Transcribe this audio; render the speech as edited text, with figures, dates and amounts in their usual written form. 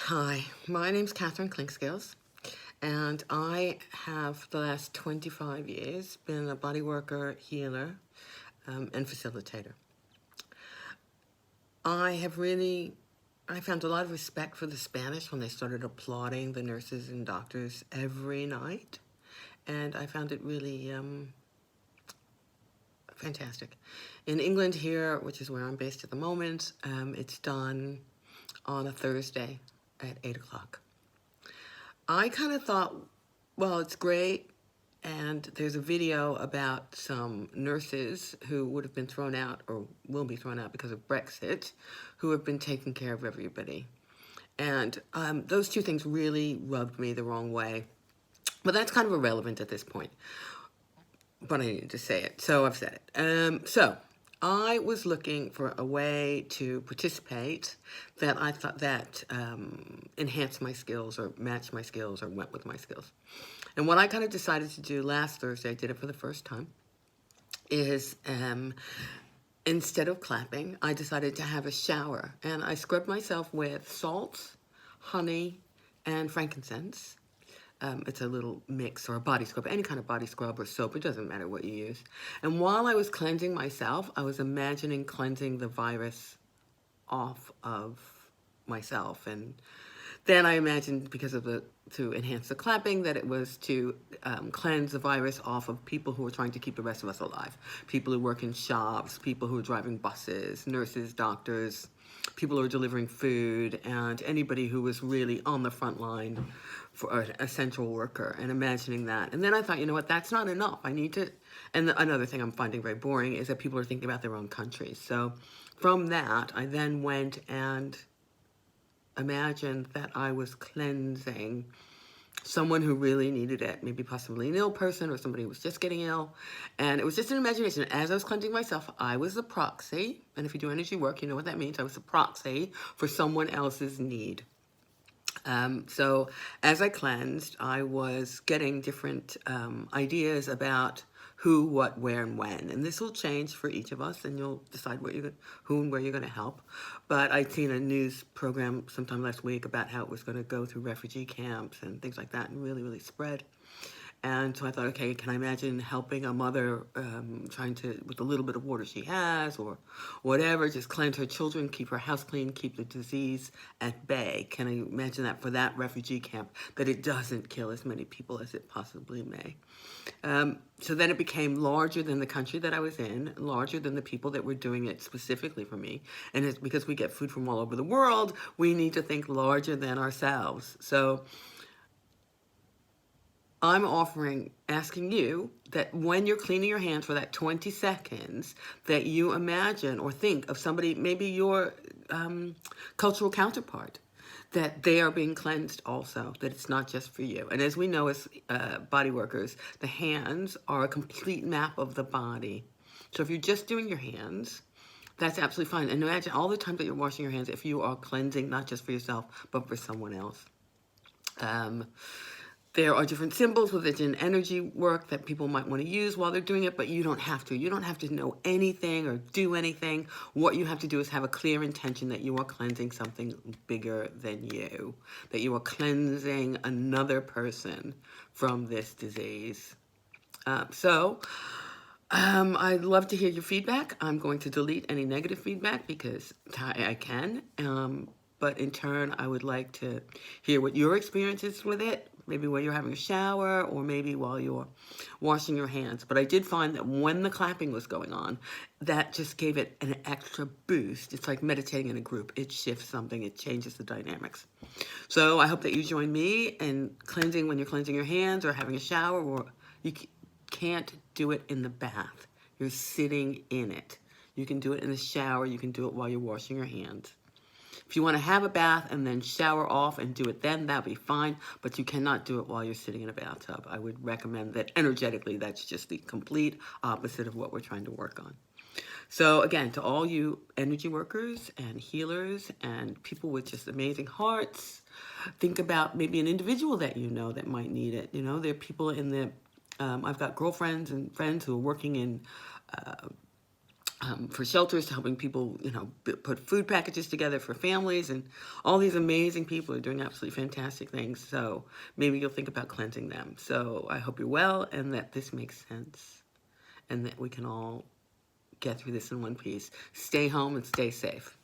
Hi, my name's Catherine Clinkscales, and I have the last 25 years been a body worker, healer, and facilitator. I found a lot of respect for the Spanish when they started applauding the nurses and doctors every night, and I found it really fantastic. In England here, which is where I'm based at the moment, it's done on a Thursday at 8 o'clock. I kind of thought, well, it's great. And there's a video about some nurses who would have been thrown out or will be thrown out because of Brexit, who have been taking care of everybody. And those two things really rubbed me the wrong way. But that's kind of irrelevant at this point. But I needed to say it, so I've said it. So I was looking for a way to participate that I thought that enhanced my skills or matched my skills or went with my skills. And what I kind of decided to do last Thursday, I did it for the first time, is instead of clapping, I decided to have a shower. And I scrubbed myself with salt, honey, and frankincense. It's a little mix or a body scrub, any kind of body scrub or soap, it doesn't matter what you use. And while I was cleansing myself, I was imagining cleansing the virus off of myself. And then I imagined, because of to enhance the clapping, that it was to cleanse the virus off of people who are trying to keep the rest of us alive. People who work in shops, people who are driving buses, nurses, doctors, people who are delivering food, and anybody who was really on the front line for an essential worker, and imagining that. And then I thought, you know what, that's not enough. I need to, and another thing I'm finding very boring is that people are thinking about their own countries. So from that, I then went and imagined that I was cleansing someone who really needed it, maybe possibly an ill person or somebody who was just getting ill. And it was just an imagination. As I was cleansing myself, I was the proxy. And if you do energy work, you know what that means. I was the proxy for someone else's need. So as I cleansed, I was getting different ideas about who, what, where, and when. And this will change for each of us, and you'll decide who and where you're going to help. But I'd seen a news program sometime last week about how it was going to go through refugee camps and things like that, and really, really spread. And so I thought, okay, can I imagine helping a mother trying to, with a little bit of water she has or whatever, just cleanse her children, keep her house clean, keep the disease at bay? Can I imagine that for that refugee camp, that it doesn't kill as many people as it possibly may? So then it became larger than the country that I was in, larger than the people that were doing it specifically for me. And it's because we get food from all over the world, we need to think larger than ourselves. So I'm asking you that when you're cleaning your hands for that 20 seconds, that you imagine or think of somebody, maybe your cultural counterpart, that they are being cleansed also, that it's not just for you. And as we know as body workers, the hands are a complete map of the body. So if you're just doing your hands, that's absolutely fine. And imagine all the time that you're washing your hands if you are cleansing, not just for yourself, but for someone else. There are different symbols within energy work that people might want to use while they're doing it, but you don't have to. You don't have to know anything or do anything. What you have to do is have a clear intention that you are cleansing something bigger than you, that you are cleansing another person from this disease. I'd love to hear your feedback. I'm going to delete any negative feedback because I can. But in turn, I would like to hear what your experience is with it, maybe while you're having a shower or maybe while you're washing your hands. But I did find that when the clapping was going on, that just gave it an extra boost. It's like meditating in a group. It shifts something. It changes the dynamics. So I hope that you join me in cleansing when you're cleansing your hands or having a shower, or you can't do it in the bath. You're sitting in it. You can do it in the shower. You can do it while you're washing your hands. If you want to have a bath and then shower off and do it then, that'd be fine, but you cannot do it while you're sitting in a bathtub. I would recommend that energetically, that's just the complete opposite of what we're trying to work on. So again, to all you energy workers and healers and people with just amazing hearts, think about maybe an individual that you know that might need it. You know, there are people in the, I've got girlfriends and friends who are working in for shelters, to helping people, put food packages together for families, and all these amazing people are doing absolutely fantastic things. So maybe you'll think about cleansing them. So I hope you're well and that this makes sense and that we can all get through this in one piece. Stay home and stay safe.